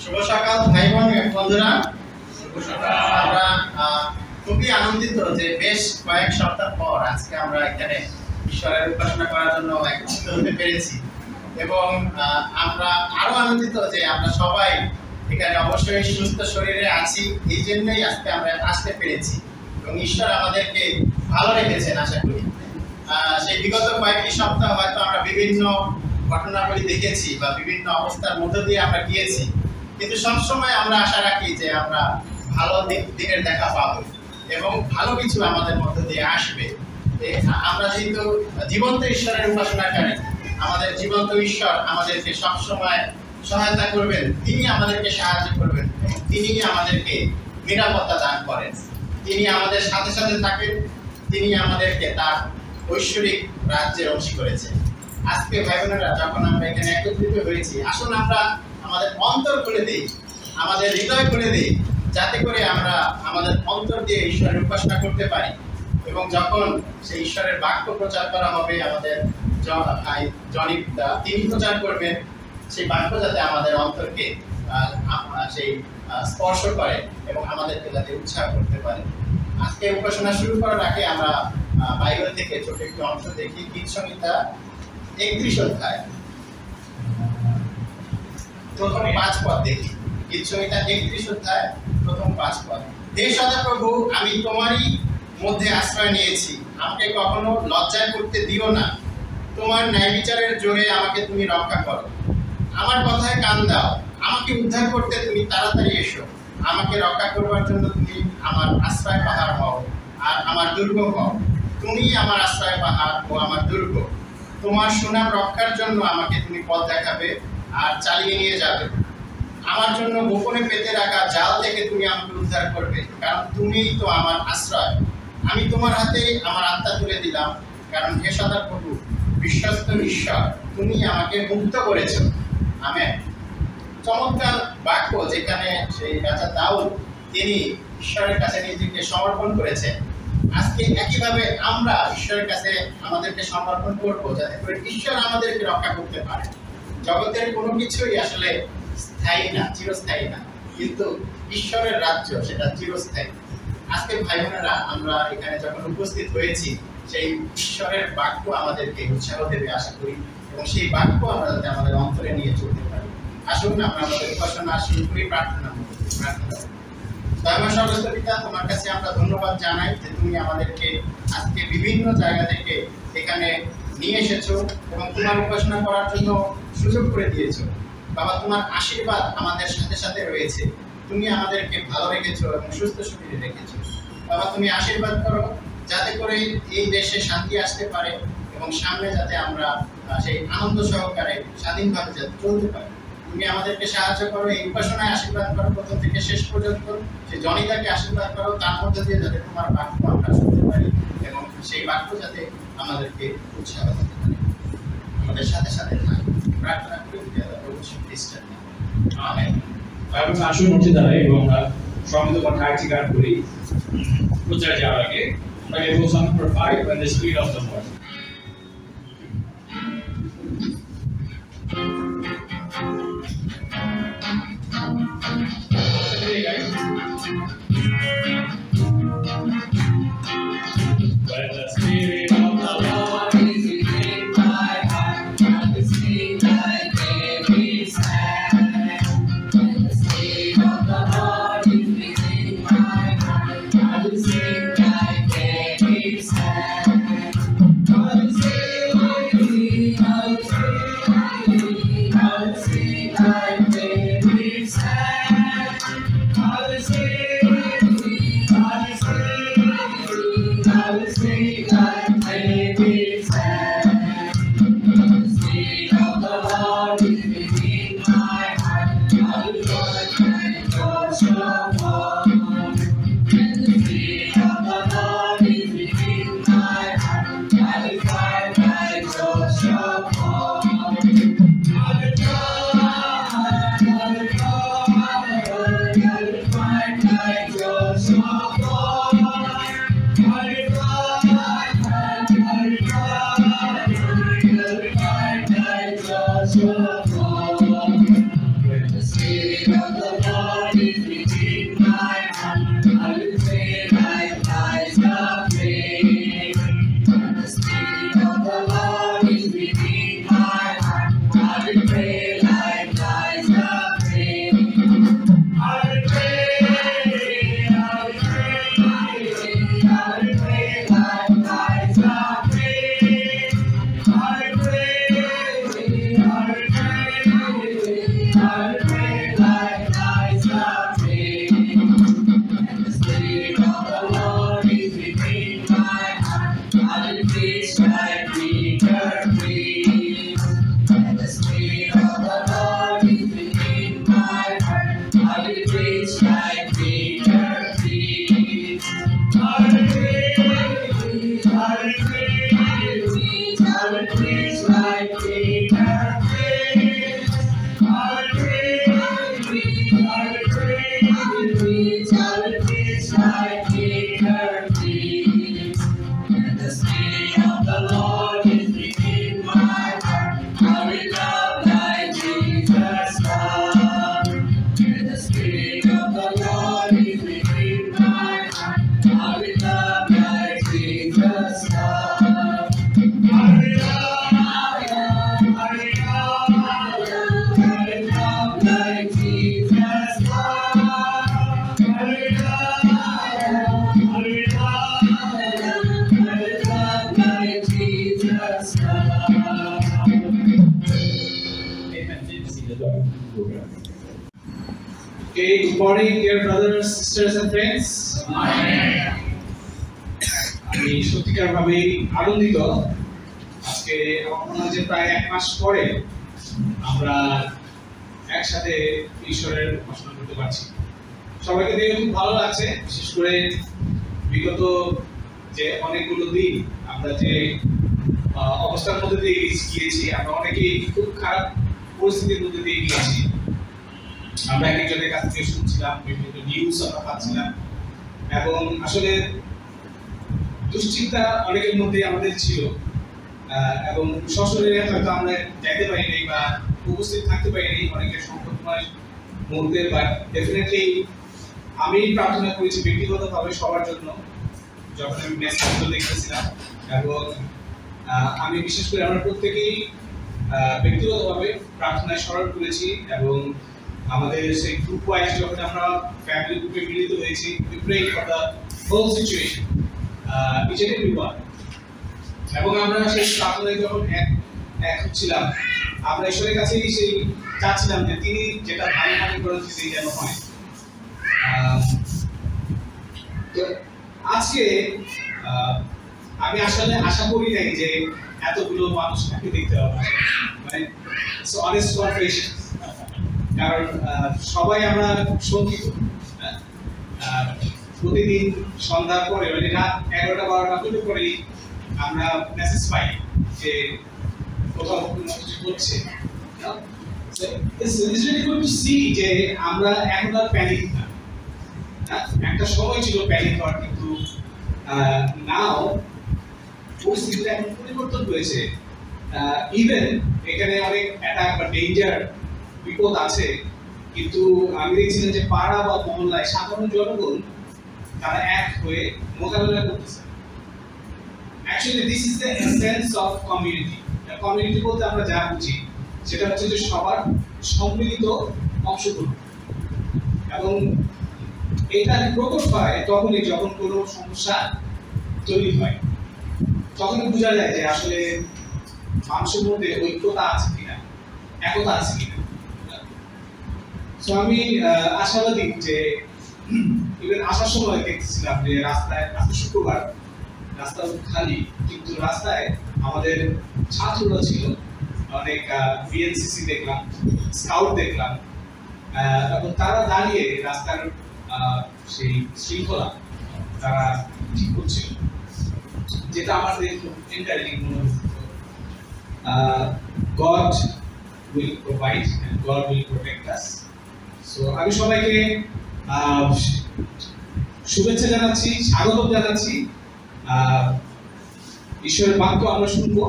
শুভ সকাল ভাই বোন বন্ধুরা, আমরা খুবই আনন্দিত যে বেশ কয়েক সপ্তাহ পর আজকে আমরা এখানে ঈশ্বরের উপাসনা করার জন্য একত্রিত হতে পেরেছি এবং আমরা আরো আনন্দিত যে আমরা সবাই এখানে অবশ্যই সুস্থ শরীরে আছি। এই জন্যই আজকে আমরা আসতে পেরেছি এবং ঈশ্বর আমাদেরকে ভালো রেখেছেন আশা করি। সেই বিগত কয়েকটি সপ্তাহ হয়তো আমরা বিভিন্ন ঘটনাবলী দেখেছি বা বিভিন্ন অবস্থার মধ্য দিয়ে আমরা গিয়েছি, কিন্তু সবসময় আমরা আশা রাখি যে আমরা ভালো দিনের দেখা পাবো এবং ভালো কিছু আমাদের মধ্য দিয়ে আসবে। আমরা যেহেতু জীবন্ত ঈশ্বরের উপাসনাকারী, আমাদের জীবন্ত ঈশ্বর আমাদেরকে সবসময় সহায়তা করবেন, তিনি আমাদেরকে সাহায্য করবেন, তিনি আমাদেরকে নিরাপত্তা দান করেন, তিনি আমাদের সাথে সাথে থাকেন, তিনি আমাদেরকে তার ঐশ্বরিক রাজ্যের অংশী করেছেন। আজকে ভাই বোনেরা যখন আমরা এখানে একত্রিত হয়েছি, আসুন আমরা আমাদের অন্তর খুলে দিই, আমাদের হৃদয় খুলে দিই, যাতে করে আমরা আমাদের অন্তর দিয়ে ঈশ্বরের উপাসনা করতে পারি এবং যখন সেই ঈশ্বরের বাক্য প্রচার করা হবে আমাদের ভাই জনিক তিনি প্রচার করবেন, সেই বাক্য যাতে আমাদের অন্তরকে সেই স্পর্শ করে এবং আমাদেরকে যাতে উৎসাহ করতে পারে। আজকে উপাসনা শুরু করার আগে আমরা বাইবেল থেকে ছোট একটি অংশ দেখি। গীত সংহিতা 31 অধ্যায় প্রথম 5 পদ দেখি। গীত সংহিতা 31 অধ্যায় প্রথম 5 পদ। হে সদাপ্রভু, আমি তোমারই মধ্যে আশ্রয় নিয়েছি, আমাকে কখনো লজ্জায় পড়তে দিও না। তোমার ন্যায় বিচারের জোরে আমাকে তুমি রক্ষা করো। আমার কথায় কান দাও, আমাকে উদ্ধার করতে তুমি তাড়াতাড়ি এসো। আমাকে রক্ষা করবার জন্য তুমি আমার আশ্রয় পাহাড় হও আর আমার দুর্গ হও। তুমি আমার আশ্রয় পাহাড় ও আমার দুর্গ। তোমার সুনাম রক্ষার জন্য আমাকে তুমি পথ দেখাবে আর চালিয়ে নিয়ে যাবে। আমার জন্য গোপনে পেতে রাখা জাল থেকে তুমি আমাকে উদ্ধার করবে, কারণ তুমিই তো আমার আশ্রয়। আমি তোমার হাতে আমার আত্মা তুলে দিলাম, কারণ হে সদাপ্রভু, বিশ্বস্ত ঈশ্বর, তুমি আমাকে মুক্ত করেছ। আমেন। চমৎকার বাক্য, যেখানে সেই রাজা দাউদ তিনি ঈশ্বরের কাছে নিজেকে সমর্পণ করেছেন। আজকে একইভাবে আমরা ঈশ্বরের কাছে আমাদেরকে সমর্পণ করব, যাতে করে ঈশ্বর আমাদেরকে রক্ষা করতে পারে। জগতের কোনো কিছুই আসলে স্থায়ী না, চিরস্থায়ী না, কিন্তু ঈশ্বরের রাজ্য সেটা চিরস্থায়ী। আজকে ভাই বোনেরা, আমরা এখানে যখন উপস্থিত হয়েছি, সেই ঈশ্বরের বাক্য আমাদেরকে উৎসাহ দেবে আশা করি, এবং সেই বাক্য আমরা যাতে আমাদের অন্তরে নিয়ে চলতে পারি। আসুন আমরা আমাদের উপাসনা শুরু করি প্রার্থনা করি। দয়াময় সর্বস্ব পিতা, তোমার কাছে আমরা ধন্যবাদ জানাই যে তুমি আমাদেরকে আজকে বিভিন্ন জায়গা থেকে এখানে নিয়ে এসেছো এবং তোমার উপাসনা করার জন্য সুযোগ করে দিয়েছো। বাবা, তোমার আশীর্বাদ আমাদের সাথে সাথে রয়েছে। তুমি আমাদেরকে ভালো রেখেছো এবং সুস্থ শরীরে রেখেছো। বাবা, তুমি আশীর্বাদ করো যাতে করে এই দেশে শান্তি আসতে পারে এবং সামনে যাতে আমরা সেই আনন্দ সহকারে স্বাধীনভাবে যাতে চলতে পারি। তুমি আমাদেরকে সাহায্য করো, এই উপাসনায় আশীর্বাদ করো প্রথম থেকে শেষ পর্যন্ত। সেই জনিতাকে আশীর্বাদ করো, তার মধ্যে দিয়ে যাতে তোমার বাক্য আমরা শুনতে পারি এবং সেই বাক্য যাতে আমাদেরকে উৎসাহ দিতে পারে। আমাদের সাথে সাথে প্রার্থনা করি প্রভু যীশু খ্রিস্টের নামে। আমেন। আসুন উঠে দাঁড়াই এবং সমিত কথা আরেকটি গান করি প্রচারে যাওয়ার আগে। Song number 5, When the Spirit of the Lord. Hey guys. When the Spirit of the Lord is within my heart, I will sing like David's hand. When the Spirit of the Lord is within my heart, I will sing like David's hand. I will sing like thee, I will sing like thee, I will sing like David's hand. I will sing like thee, I will sing like thee, I will sing like David's hand. When the Spirit of the Lord is within my heart, I will join like Joshua. When the Spirit of the Lord is within my heart, I will fight like Joshua. I will fight like Joshua. I will fight Okay, good morning, dear brothers, sisters, and friends. আমি সত্যিকারভাবে আনন্দিত আজকে আমার মনে হয় যে প্রায় 1 মাস পরে আমরা একসাথে ঈশ্বরের উপাসনা করতে পারছি। সবাইকে দেখে খুব ভালো লাগছে, বিশেষ করে বিগত যে অনেকগুলো দিন আমরা যে অবস্থার মধ্যে দিয়ে গিয়েছি, আমরা অনেকেই খুব খারাপ পরিস্থিতির মধ্যে দিয়ে গিয়েছি। আমরা একজনের কাছ থেকে শুনছিলাম, বিভিন্ন নিউজ আমরা পাচ্ছিলাম, এবং আসলে দুশ্চিন্তা অনেকের মধ্যে আমাদের ছিল, এবং সশরীরে হয়তো আমরা যাইতে পারিনি বা উপস্থিত থাকতে পারিনি অনেকের সংকটময় মুহূর্তে। বাট ডেফিনেটলি আমি প্রার্থনা করেছি ব্যক্তিগতভাবে সবার জন্য যখন আমি মেসেজগুলো দেখতেছিলাম, এবং আমি বিশেষ করে আমরা প্রত্যেকেই ব্যক্তিগতভাবে প্রার্থনায় স্মরণ করেছি, এবং আমাদের সেই গ্রুপ ওয়াইজ যখন আমরা ফ্যামিলি গ্রুপে মিলিত হয়েছি, we pray for the whole situation, each and everyone, এবং আমরা সেই প্রার্থনায় যখন এক হচ্ছিলাম, আমরা ঈশ্বরের কাছেই সেই চাচ্ছিলাম যে তিনি যেটা ভালো মনে করেন সেটাই যেন হয়। তো আজকে আমি আসলে আশা করি নাই যে এতগুলো মানুষ আমাকে দেখতে হবে, মানে অনেস্ট কনফেশন, কারণ সবাই আমরা শঙ্কিত। প্রতিদিন সন্ধ্যার পরে মানে রাত 11টা-12টা পরেই আমরা মেসেজ পাই যে কোথাও কোনো কিছু হচ্ছে। It's really good to see যে আমরা এখন আর প্যানিক না। একটা সময় ছিল প্যানিক হওয়ার, কিন্তু নাও পরিস্থিতিটা এখন পরিবর্তন হয়েছে। ইভেন এখানে অনেক অ্যাটাক বা ডেঞ্জার বিপদ আছে, কিন্তু আমি দেখছিলাম যে পাড়া বা মহল্লায় সাধারণ জনগণ তারা এক হয়ে মোকাবেলা করতেছে। Actually this is the essence of community. Community বলতে আমরা যা বুঝি সেটা হচ্ছে যে সবার সম্মিলিত অংশগ্রহণ, এবং এটা প্রকট হয় তখনই যখন কোনো সমস্যা তৈরি হয়, তখনই বোঝা যায় যে আসলে মানুষের মধ্যে ঐক্যতা আছে কিনা, একতা আছে কিনা। তো আমি আশাবাদী যে ইভেন আসার সময় দেখতেছিলাম যে রাস্তায়, আজকে শুক্রবার, রাস্তা খালি, কিন্তু রাস্তায় আমাদের ছাত্ররা ছিল, অনেক বিএনসিসি দেখলাম, স্কাউট দেখলাম, এবং তারা দাঁড়িয়ে রাস্তার সেই শৃঙ্খলা তারা ঠিক করছিল, যেটা আমাদের খুব এনকারেজিং মনে হচ্ছে। God will provide and God will protect us. So আমি সবাইকে শুভেচ্ছা জানাচ্ছি, স্বাগত জানাচ্ছি। ঈশ্বরের বাক্য আমরা শুনবো,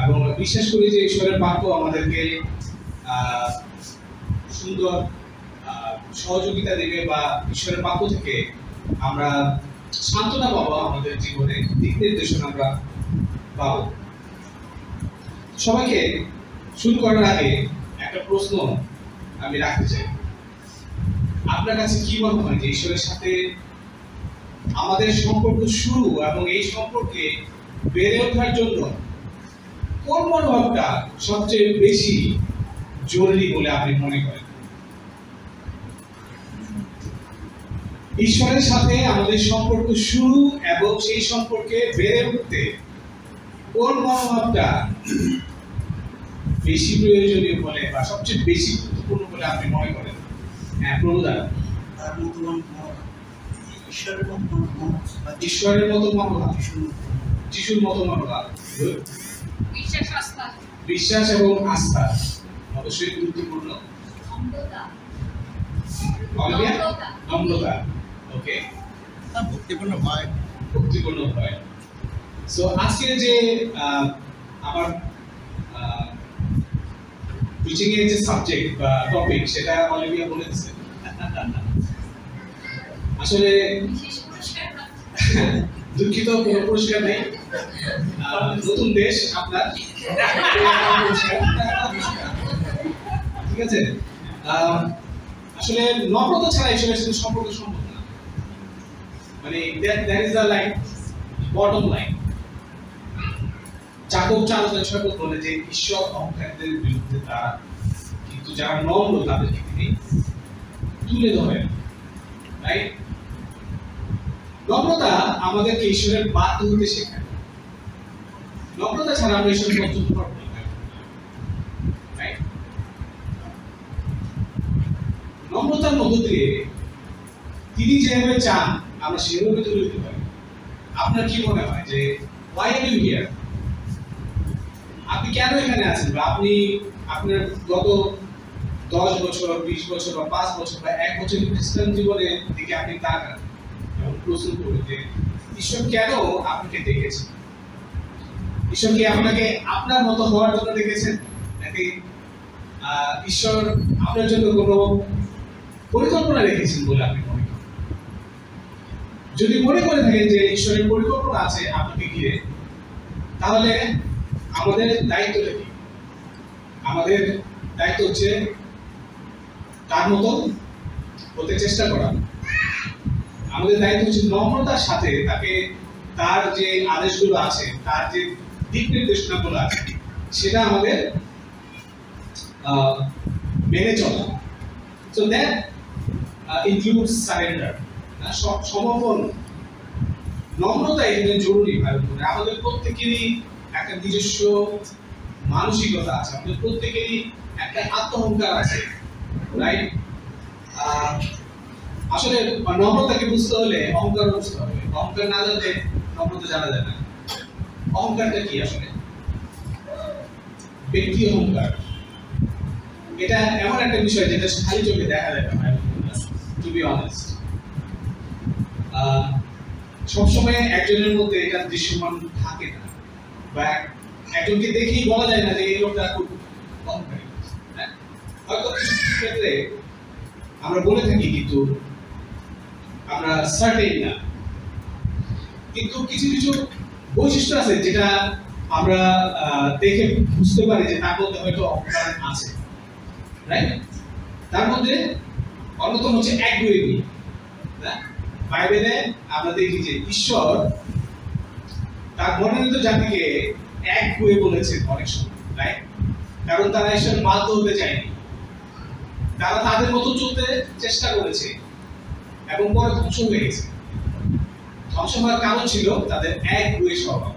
এবং বিশ্বাস করি যে ঈশ্বরের বাক্য আমাদেরকে সুন্দর সহযোগিতা দেবে, বা ঈশ্বরের বাক্য থেকে আমরা সান্ত্বনা পাবো, আমাদের জীবনে দিক নির্দেশনা আমরা পাবো। সবাইকে শুরু করার আগে একটা প্রশ্ন আমি রাখতে চাই, আপনার কাছে কি মনে হয় যে ঈশ্বরের সাথে আমাদের সম্পর্ক শুরু এবং এই সম্পর্কে বেড়ে ওঠার জন্য কোন মনোভাবটা সবচেয়ে বেশি জরুরি বলে আপনি মনে করেন? ঈশ্বরের সাথে আমাদের সম্পর্ক শুরু এবং সেই সম্পর্কে বেড়ে উঠতে কোন মনোভাবটা বেশি প্রয়োজনীয় বলে বা সবচেয়ে বেশি গুরুত্বপূর্ণ বলে আপনি মনে করেন? হ্যাঁ, প্রভুদা। ঈশ্বরের মতো মনোভাব, যিশুর মতো মনোভাব, বিশ্বাস এবং আস্থা অবশ্যই গুরুত্বপূর্ণ। নম্রতা, ওকে, ভক্তিপূর্ণ ভয়। ভক্তিপূর্ণ ভয়। সো আজকে যে আমার টিচিং এর যে সাবজেক্ট বা টপিক, সেটা অলিভিয়া বলে দিয়েছে। আসলে দুঃখিত, কোনো পুরস্কার নেই, নতুন দেশ আপনার, ঠিক আছে। আসলে নম্রতা ছাড়া ঈশ্বরের সাথে সম্পর্ক সম্ভব না, মানে that is the line, bottom line. Jacob 4:6 বলে যে ঈশ্বর অহংকারীদের বিরুদ্ধে তারা, কিন্তু যারা নম্র তাদেরকে তিনি তুলে ধরেন, রাইট? নম্রতা আমাদেরকে ঈশ্বরের বাধ্য হতে শেখায়। নম্রতা ছাড়া আমরা ঈশ্বরের পছন্দ করব না, রাইট? নম্রতার মধ্য দিয়ে তিনি যেভাবে চান আমরা সেভাবে তুলে দিতে পারি। আপনার কি মনে হয় যে why are you here? আপনি কেন এখানে আছেন? বা আপনি আপনার গত 10 বছর 20 বছর বা 5 বছর বা 1 বছর খ্রিস্টান জীবনের দিকে আপনি তাকান এবং প্রশ্ন করুন যে ঈশ্বর কেন আপনাকে ডেকেছেন? ঈশ্বর কি আপনাকে আপনার মতো হওয়ার জন্য ডেকেছেন, নাকি ঈশ্বর আপনার জন্য কোনো পরিকল্পনা রেখেছেন বলে আপনি মনে করেন? যদি মনে করে থাকেন যে ঈশ্বরের পরিকল্পনা আছে আপনাকে ঘিরে, তাহলে আমাদের দায়িত্বটা কি? আমাদের দায়িত্ব হচ্ছে তার মতো হতে চেষ্টা করা। আমাদের দায়িত্ব হচ্ছে নম্রতার সাথে তাকে তার যে আদেশগুলো আছে, তার যে দিক নির্দেশনাগুলো আছে, সেটা আমাদের মেনে চলা। সো দ্যাট ইনক্লুডস সারেন্ডার, সমর্পণ। নম্রতা এখানে জরুরি ভাই। আমাদের প্রত্যেকেরই একটা নিজস্ব মানসিকতা আছে, আমাদের প্রত্যেকেরই একটা আত্মঅহংকার আছে, রাইট? আসলে নম্রতাকে বুঝতে হলে অহংকার বুঝতে হবে। অহংকার না জানলে নম্রতা জানা যায় না। অহংকারটা কি আসলে? ব্যক্তি অহংকার। এটা এমন একটা বিষয় যেটা খালি চোখে দেখা যায় না, টু বি অনেস্ট। সবসময় একজনের মধ্যে এটা দৃশ্যমান থাকে না, বা একজনকে দেখেই বলা যায় না যে এই লোকটা খুব অহংকারী। হয়তো কিছু ক্ষেত্রে আমরা বলে থাকি, কিন্তু আমরা সার্টেন না। কিন্তু কিছু কিছু বৈশিষ্ট্য আছে যেটা আমরা দেখে বুঝতে পারি যে তার মধ্যে হয়তো অহংকার আছে, রাইট? তার মধ্যে অন্যতম হচ্ছে একগুঁয়েমি। বাইবেলে আমরা দেখি যে ঈশ্বর তার মনোনীত জাতিকে একগুঁয়ে বলেছেন অনেক সময়, রাইট? কারণ তারা ঈশ্বর বাধ্য হতে চায়নি, তারা তাদের মতো চলতে চেষ্টা করেছে এবং পরে ধ্বংস হয়ে গেছে। ধ্বংস হওয়ার কারণ ছিল তাদের একগুঁয়ে স্বভাব।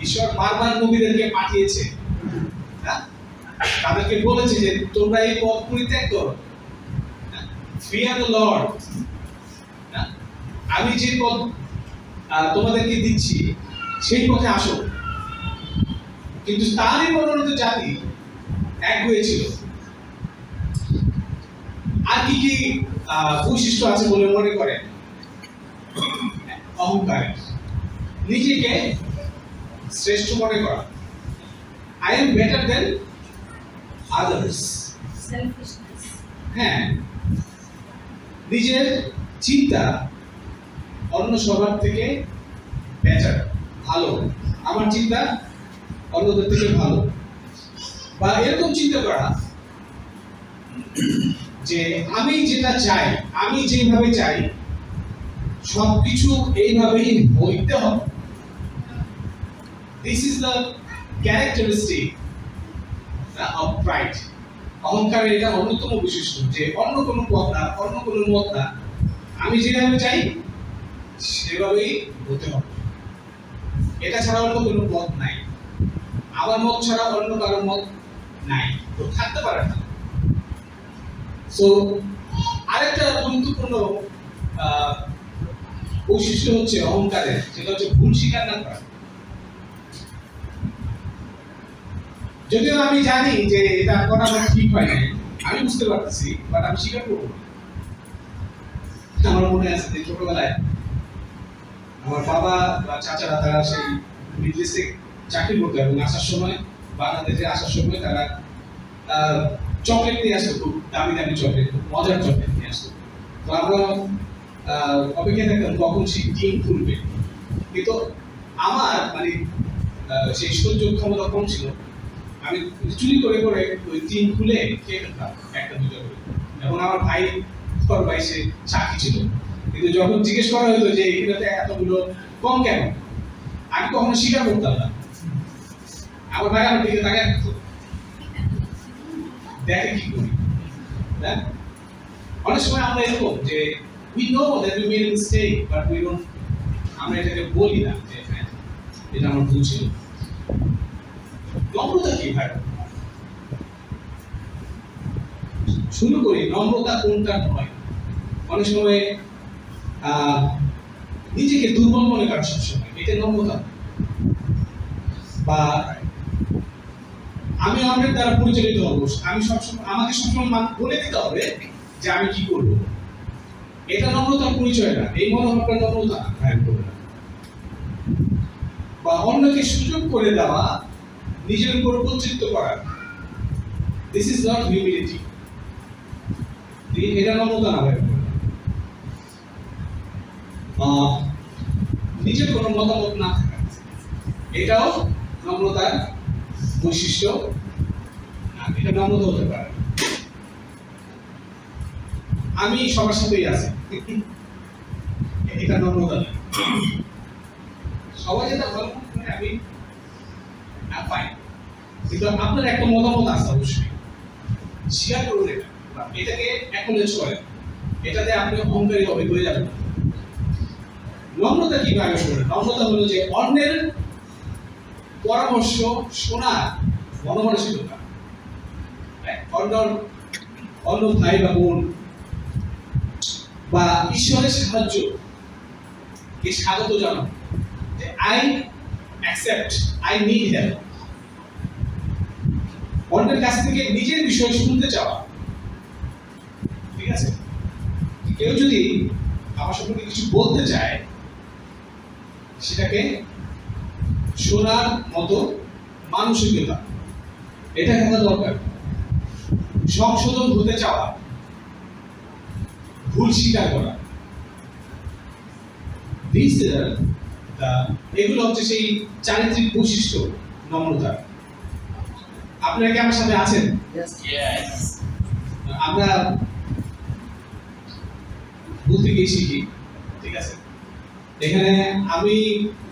ঈশ্বর বারবার নবীদেরকে পাঠিয়েছে, তাদেরকে বলেছে যে তোমরা এই পথ পরিত্যাগ করো, ফিয়ার দ্য লর্ড। আমি যে পথ তোমাদেরকে দিচ্ছি সেই পথে আসো। কিন্তু তারই মনোনীত জাতি একগুঁয়ে ছিল। আর কি কি বৈশিষ্ট্য আছে বলে মনে করেন? অহংকার, নিজেকে শ্রেষ্ঠ মনে করা, I am better then others. হ্যাঁ, নিজের চিন্তা অন্য সবার থেকে বেটার, ভালো, আমার চিন্তা অন্যদের থেকে ভালো। বা এরকম চিন্তা করা যে আমি যেটা চাই, আমি যেভাবে চাই সবকিছু এইভাবেই হইতে হবে। This is the characteristic of pride. অহংকারের এটা অন্যতম বৈশিষ্ট্য যে অন্য কোনো পথ না, অন্য কোনো মত না, আমি যেভাবে চাই সেভাবেই হতে হবে। এটা ছাড়া অন্য কোনো পথ নাই। আমার মত ছাড়া অন্য কারোর মত নাই, তো থাকতে পারে না। সো আরেকটা গুরুত্বপূর্ণ বৈশিষ্ট্য হচ্ছে অহংকারের, সেটা হচ্ছে ভুল স্বীকার না করা। যদিও আমি জানি যে এটা করা আমার ঠিক হয় নাই, আমি বুঝতে পারতেছি, বাট আমি স্বীকার করবো না। আমার মনে আছে যে ছোটবেলায় আমার বাবা বা চাচারা তারা সেই বিদেশে চাকরি করতো এবং আসার সময়, বাংলাদেশে আসার সময় তারা চকলেট নিয়ে আসতো, খুব দামি দামি চকলেট, খুব মজার চকলেট নিয়ে আসতো। তো আমরা অপেক্ষা থাকতাম কখন সেই টিন খুলবে। কিন্তু আমার মানে সেই সহ্য ক্ষমতা কম ছিল, আমি চুরি করে করে ওই টিন খুলে খেয়ে ফেলতাম একটা দুটো করে। এবং আমার ভাই সে সাক্ষী ছিল, কিন্তু যখন জিজ্ঞেস করা হতো যে এখানে এতগুলো কম কেন, আমি কখনো স্বীকার করতাম না। আমার ভাই আমার দিকে তাকায় থাকতো, দেখে কি করি। অনেক সময় আমরা এরকম যে we know that we made a mistake but we don't আমরা এটাকে বলি না যে হ্যাঁ এটা আমার ভুল ছিল। নম্রতা কি ভাই? শুরু করি, নম্রতা কোনটা নয়। অনেক সময় নিজেকে দুর্বল মনে করা সবসময় এটা নম্রতা। বা আমি অন্যের দ্বারা পরিচালিত হব, আমি সবসময় আমাকে সবসময় বলে দিতে হবে যে আমি কি করব, এটা নম্রতার পরিচয় না। এই মনোভাবটা নম্রতা না। বা অন্যকে সুযোগ করে দেওয়া, নিজের উপর কর্তৃত্ব করা, দিস ইজ নট হিউমিলিটি। এটা নম্রতা না ভাই। নিজের কোনো মতামত না থাকা, এটাও নম্রতার বৈশিষ্ট্য। এটা নম্রতা হতে পারে। আমি সবার সাথেই আছি, এটা নম্রতা না। সবাই যেটা ভালো মনে আমি পাই, কিন্তু আপনার একটা মতামত আছে অবশ্যই, স্বীকার করুন এটা, এটাকে অ্যাকনলেজ করেন, এটাতে আপনি অহংকারী হয়ে যাবেন। নম্রতা কিভাবে শোনেন? নম্রতা হলো যে অন্যের পরামর্শ শোনার মনোমানসিকতা। অন্য ভাই বা বোন বা ঈশ্বরের সাহায্য কে স্বাগত জানানো, যে I accept, I need help. অন্যের কাছ থেকে নিজের বিষয় শুনতে চাওয়া। ঠিক আছে, কেউ যদি আমার সম্পর্কে কিছু বলতে চায়, সেটাকে শোনার মতো মানসিকতা এটা থাকা দরকার। সংশোধন হতে চাওয়া, ভুল স্বীকার করা, এগুলো হচ্ছে সেই চারিত্রিক বৈশিষ্ট্য নম্রতা। আপনারা কি আমার সাথে আছেন? আমরা বলতে গিয়ে শিখি। ঠিক আছে, এখানে আমি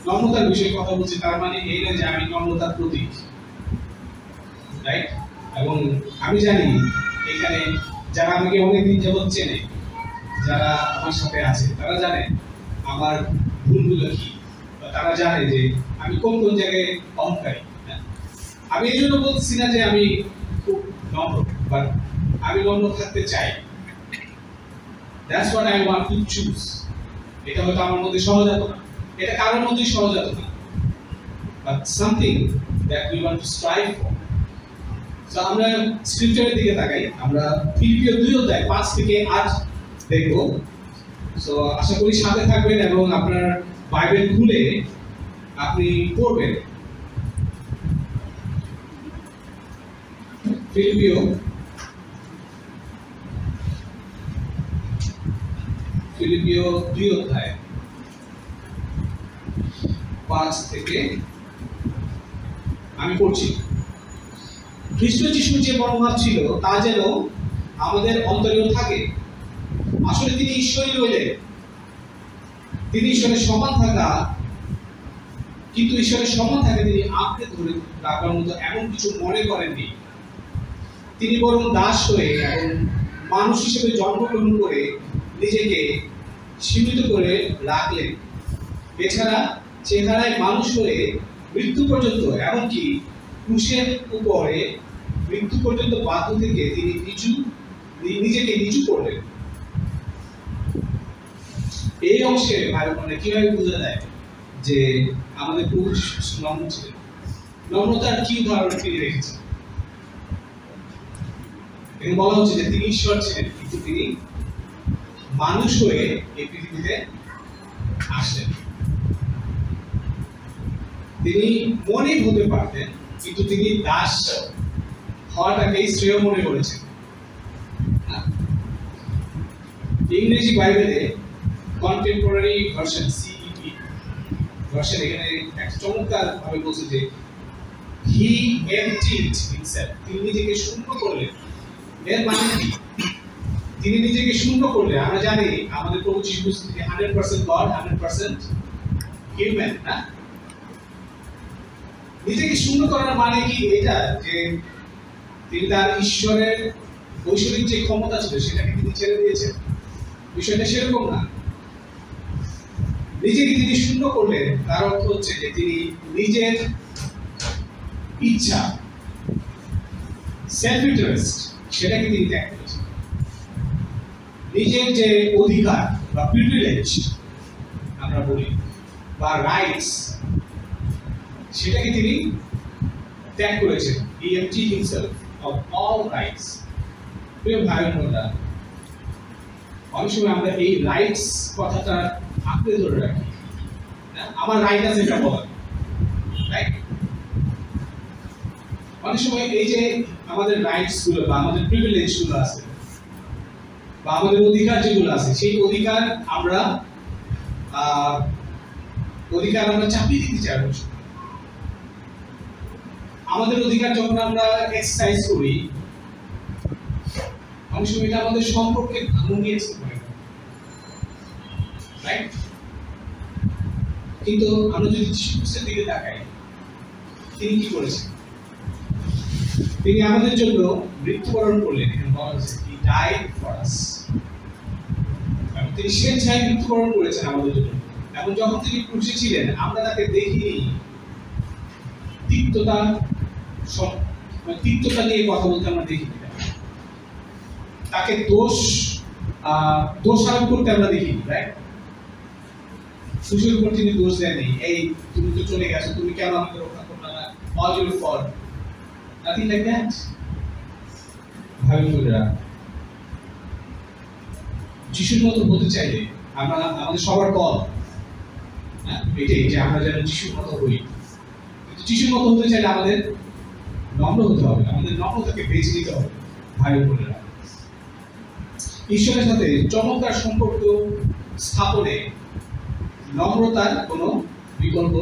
নম্রতার বিষয়ে কথা বলছি, তার মানে এই না যে আমি নম্রতার প্রতীক, রাইট? এবং আমি জানি এখানে যারা আমাকে অনেকদিন যাবৎ চেনে, যারা আমার সাথে আছে, তারা জানে আমার ভুলগুলো কি, তারা জানে যে আমি কোন কোন জায়গায় অহংকারী। আমি এই জন্য বলছি না যে আমি খুব নম্র, বাট আমি নম্র থাকতে চাই। That's what I want to choose. এটা হয়তো আমার মধ্যে সহজাত না, এটা কারোর মধ্যেই সহজাত না, but something that we want to strive for. So আমরা স্ক্রিপচারের দিকে তাকাই, আমরা ফিলিপিও 2 অধ্যায় 5 থেকে 8 দেখব। সো আশা করি সাথে থাকবেন এবং আপনার বাইবেল খুলে আপনি পড়বেন। ফিলিপিও 2 অধ্যায় 5 থেকে আমি পড়ছি। খ্রিস্ট যিশুর যে মনোভাব ছিল তা যেন আমাদের অন্তরেও থাকে। আসলে তিনি ঈশ্বরই রইলেন, তিনি ঈশ্বরের সমান থাকা, কিন্তু ঈশ্বরের সমান থাকে তিনি আঁকড়ে ধরে রাখার মতো এমন কিছু মনে করেননি। তিনি বরং দাস হয়ে এবং মানুষ হিসেবে জন্মগ্রহণ করে নিজেকে সীমিত করে রাখলেন। এছাড়া চেহারায় মানুষ হয়ে মৃত্যু পর্যন্ত, এমনকি ক্রুশের উপরে মৃত্যু পর্যন্ত বাধ্য থেকে তিনি নিজেকে নিচু করলেন। এই অংশে ভাই বোনেরা কিভাবে বোঝা যায় যে আমাদের প্রভু যিশু নম্র ছিলেন? নম্রতার কি উদাহরণ তিনি রেখেছেন? এখানে বলা হচ্ছে যে তিনি ঈশ্বর ছিলেন, কিন্তু তিনি মানুষ হয়ে এই পৃথিবীতে আসলেন। তিনি মনিব হতে পারতেন, কিন্তু তিনি দাস হওয়াটাকেই শ্রেয় মনে করেছেন। ইংরেজি বাইবেলে কন্টেম্পোরারি ভার্সন সিইপি ভার্সন এখানে এক চমৎকার ভাবে বলছে যে হি এমপ্টিড হিমসেলফ, তিনি নিজেকে শূন্য করলেন। এর মানে কি? তিনি নিজেকে শূন্য করলেন। আমরা জানি আমাদের প্রভু যিশু তিনি 100% গড, 100% হিউম্যান। না, নিজেকে শূন্য করার মানে কি এটা যে তিনি তার ঈশ্বরের ঐশ্বরিক যে ক্ষমতা ছিল সেটাকে তিনি ছেড়ে দিয়েছেন। বিষয়টা সেরকম না। নিজেকে তিনি শূন্য করলেন, তার অর্থ হচ্ছে যে তিনি নিজের ইচ্ছা, সেলফ ইন্টারেস্ট, সেটাকে তিনি ত্যাগ করেছেন। নিজের যে অধিকার বা প্রিভিলেজ আমরা বলি বা রাইটস, সেটাকে তিনি ত্যাগ করেছেন। He emptied himself of all rights. প্রিয় ভাই বোনেরা, অনেক সময় আমরা এই রাইটস কথাটা আঁকড়ে ধরে রাখি। আমার রাইট আছে এটা বলার, রাইট? অনেক সময় এই যে আমাদের রাইটস গুলো বা আমাদের প্রিভিলেজ গুলো আছে বা আমাদের অধিকার যেগুলো আছে, সেই অধিকার আমরা চাপিয়ে দিতে চাই। আমাদের অধিকার যখন আমরা এক্সারসাইজ করি, অনেক সময় এটা আমাদের সম্পর্কে ভাঙিয়ে করে, রাইট? কিন্তু আমরা যদি যীশু খ্রিস্টের দিকে তাকাই, তিনি কি করেছেন? তিনি আমাদের জন্য মৃত্যুবরণ করলেন। এখানে বলা হয়েছে he died for us। তিনি স্বেচ্ছায় মৃত্যুবরণ করেছেন আমাদের জন্য। এবং যখন তিনি ক্রুশে ছিলেন, আমরা তাকে দেখিনি তিক্ততা নিয়ে কথা বলতে আমরা দেখিনি, তাকে দোষারোপ করতে আমরা দেখিনি, রাইট? ক্রুশের উপর তিনি দোষ দেননি, এই তুমি তো চলে গেছো, তুমি কেন আমাকে রক্ষা করলে না, all your fault, nothing like that। ভাই বোনেরা, যিশুর মতো হতে চাইলে আমাদের সবার কল এটাই যে আমরা যেন যিশুর মতো হই। কিন্তু যিশুর মতো হতে চাইলে আমাদের নম্র হতে হবে, আমাদের নম্রতাকে বেছে নিতে হবে। ভাই বোনেরা, ঈশ্বরের সাথে চমৎকার সম্পর্ক স্থাপনে নম্রতার কোনো বিকল্প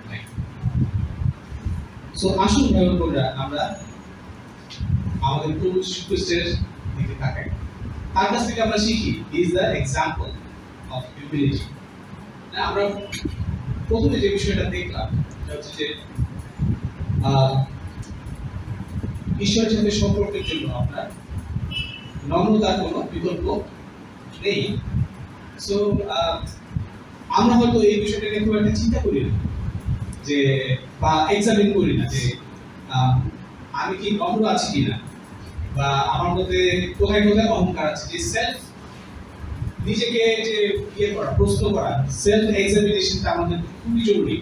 নাই। সো আসুন ভাই বোনেরা, আমরা আমাদের প্রভু যীশু খ্রিস্টের দিকে তাকাই। তার কাছ থেকে আমরা শিখি। He is the example of humility. আমরা প্রথমে যে বিষয়টা দেখলাম সেটা হচ্ছে যে ঈশ্বরের সাথে সম্পর্কের জন্য আপনার নম্রতার কোনো বিকল্প নেই। সো আমরা হয়তো এই বিষয়টাকে খুব একটা চিন্তা করি না, যে বা এক্সামিন করি না যে আমি কি নম্র আছি কিনা, বা আমার মধ্যে কোথায় কোথায় অহংকার আছে। যে সেলফ নিজেকে যে করা, প্রশ্ন করা, সেলফ এক্সামিনেশনটা আমাদের খুবই জরুরি।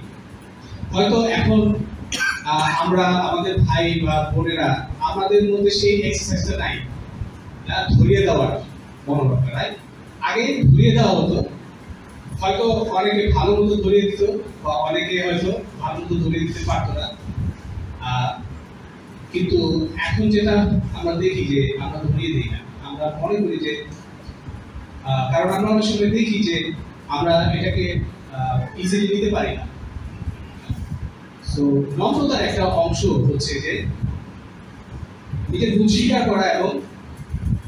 হয়তো এখন আমরা আমাদের ভাই বা বোনেরা আমাদের মধ্যে সেই এক্সারসাইজটা নাই, ধরিয়ে দেওয়ার মনোভাবটা, রাইট? আগে ধরিয়ে দেওয়া হতো, হয়তো অনেকে ভালো মতো ধরিয়ে দিত বা অনেকে হয়তো ভালো মতো ধরিয়ে দিতে পারতো না। কিন্তু এখন যেটা আমরা দেখি যে আমরা ধরিয়ে দিই না, আমরা মনে করি যে কারণ আমরা অনেক সময় দেখি যে আমরা এটাকে ইজিলি নিতে পারি না। সো নম্রতার একটা অংশ হচ্ছে যে নিজের ভুল স্বীকার করা এবং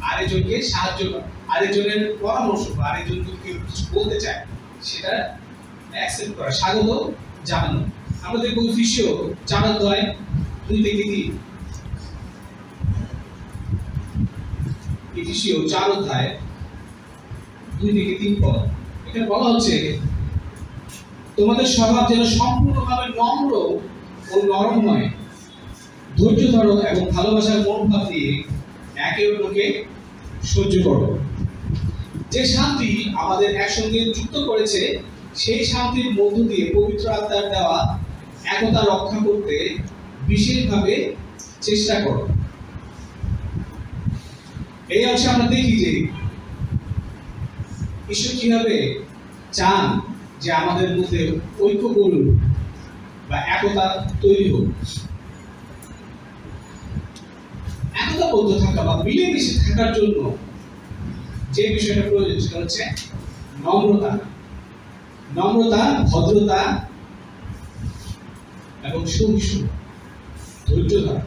আরেকজনকে সাহায্য করা, আরেকজনের পরামর্শ বা আরেকজন যদি কেউ কিছু বলতে চায় সেটা অ্যাকসেপ্ট করা, স্বাগত জানানো। আমরা দেখবো ফিসিও 4:2-3 ফিসিও 4:2-3 পদ। এখানে বলা হচ্ছে তোমাদের স্বভাব যেন সম্পূর্ণভাবে নম্র ও নরমময়, ধৈর্য ধরো এবং ভালোবাসার মনোভাব দিয়ে একে অন্যকে সহ্য করো। যে শান্তি আমাদের একসঙ্গে যুক্ত করেছে, সেই শান্তির মধ্য দিয়ে পবিত্র আত্মার দেওয়া একতা রক্ষা করতে বিশেষভাবে চেষ্টা করো। এই অংশে আমরা দেখি যে ঈশ্বর কিভাবে চান যে আমাদের মধ্যে ঐক্য করুন বা একতা তৈরি হোক। একতাবদ্ধ থাকা বা মিলেমিশে থাকার জন্য যে বিষয়টা প্রয়োজন সেটা হচ্ছে নম্রতা, ভদ্রতা এবং সহিষ্ণুতা, ধৈর্য ধরা।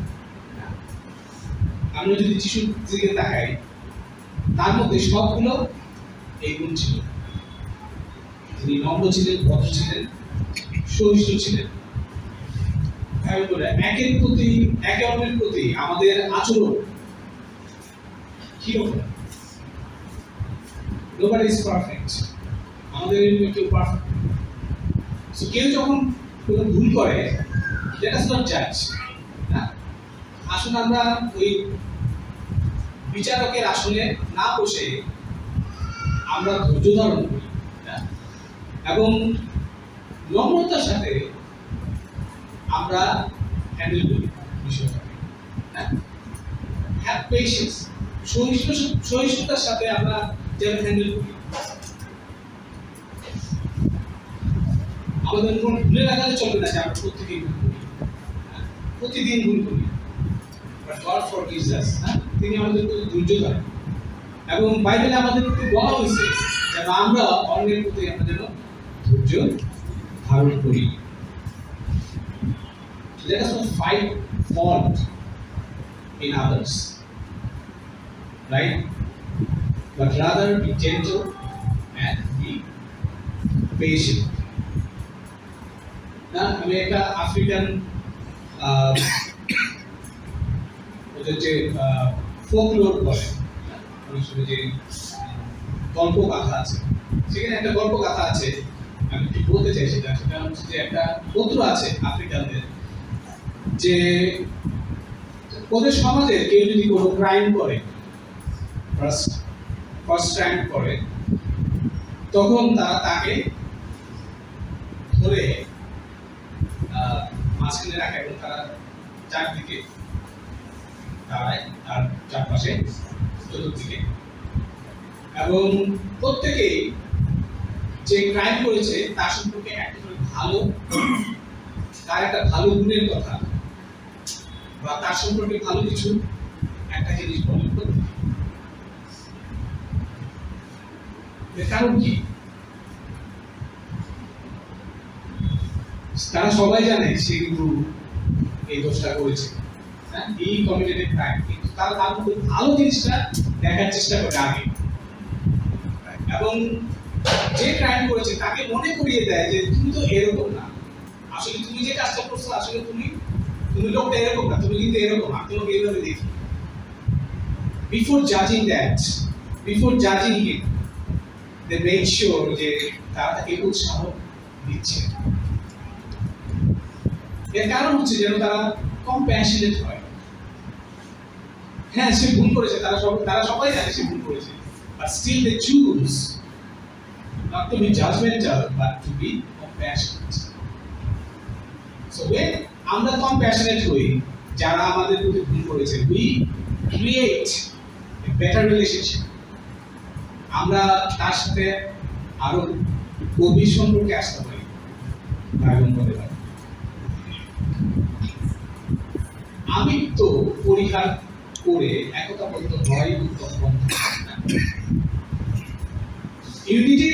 আমরা যদি যিশুর দিকে তাকাই, তার মধ্যে সবগুলো এই গুণ ছিল। তিনি নম্র ছিলেন, ভদ্র ছিলেন, সহিষ্ণু ছিলেন। একে অন্যের প্রতি আমাদের আচরণ হিরো না। Nobody is perfect. আমাদের এরকম কেউ পারফেক্ট। সো কেউ যখন কোনো ভুল করে, let us not judge. না, আসলে আমরা ওই বিচারকের আসলে না বসে আমরা ধৈর্য ধারণ করি এবং নম্রতার সাথে আমরা হ্যান্ডেল করি বিষয়টাকে। হ্যাভ পেশেন্স, সহিষ্ণুতার সাথে আমরা যেন হ্যান্ডেল করি। আমাদের কোনো ভুলে রাখালে চলবে না যে আমরা প্রত্যেকেই ভুল করি, প্রতিদিন ভুল করি। But God forgives us, তিনি আমাদের প্রতি ধৈর্য ধরেন এবং বাইবেলে আমাদের প্রতি বলা হয়েছে যেন আমরা অন্যের প্রতি আমরা যেন ধৈর্য ধারণ করি। Let us not find fault in others, right? But rather be gentle and be patient. না, আমি একটা আফ্রিকান ওদের যে ফোকলোর বলে, অনেক সময় যে গল্প গাথা আছে, সেখানে একটা গল্প গাথা আছে, আমি কি বলতে চাই সেটা হচ্ছে যে একটা গোত্র আছে আফ্রিকানদের, যে ওদের সমাজে কেউ যদি কোনো ক্রাইম করে, ফার্স্ট ক্রাইম করে, তখন তারা তাকে ধরে মাঝখানে রাখে এবং তারা চারদিকে দাঁড়ায় আর চারপাশে চতুর্দিকে, এবং প্রত্যেকেই যে ক্রাইম করেছে তার সম্পর্কে একটা ভালো, তার একটা ভালো গুণের কথা বা তার সম্পর্কে ভালো কিছু একটা জিনিস বলে। এর কারণ কি? তারা সবাই জানে সে কিন্তু এই দোষটা করেছে, এই কমিটেড ক্রাইম, কিন্তু তারা তার মধ্যে ভালো জিনিসটা দেখার চেষ্টা করে আগে, এবং যে ক্রাইম করেছে তাকে মনে করিয়ে দেয় যে তুমি তো এরকম না, আসলে তুমি যে কাজটা করছো আসলে তুমি লোকটা এরকম না, তুমি কিন্তু এরকম, আমি তোমাকে এইভাবে দেখি। Before জাজিং that, before জাজিং it, they make sure যে তারা তাকে উৎসাহ দিচ্ছে। এর কারণ হচ্ছে যেন তারা কম্প্যাশনেট হয়। হ্যাঁ, সে ভুল করেছে, তারা সবাই জানে সে ভুল করেছে, but still they choose not to be judgmental but to be compassionate. So when আমরা compassionate হই যারা আমাদের প্রতি ভুল করেছে, we create a better relationship. আমরা তার সাথে আরো গভীর সম্পর্কে আসতে পারি, ভাইবোন বলে পারি। আমি তো পরিহার করে একতাবদ্ধ হয় উত্তম পন্থা। ইউনিটি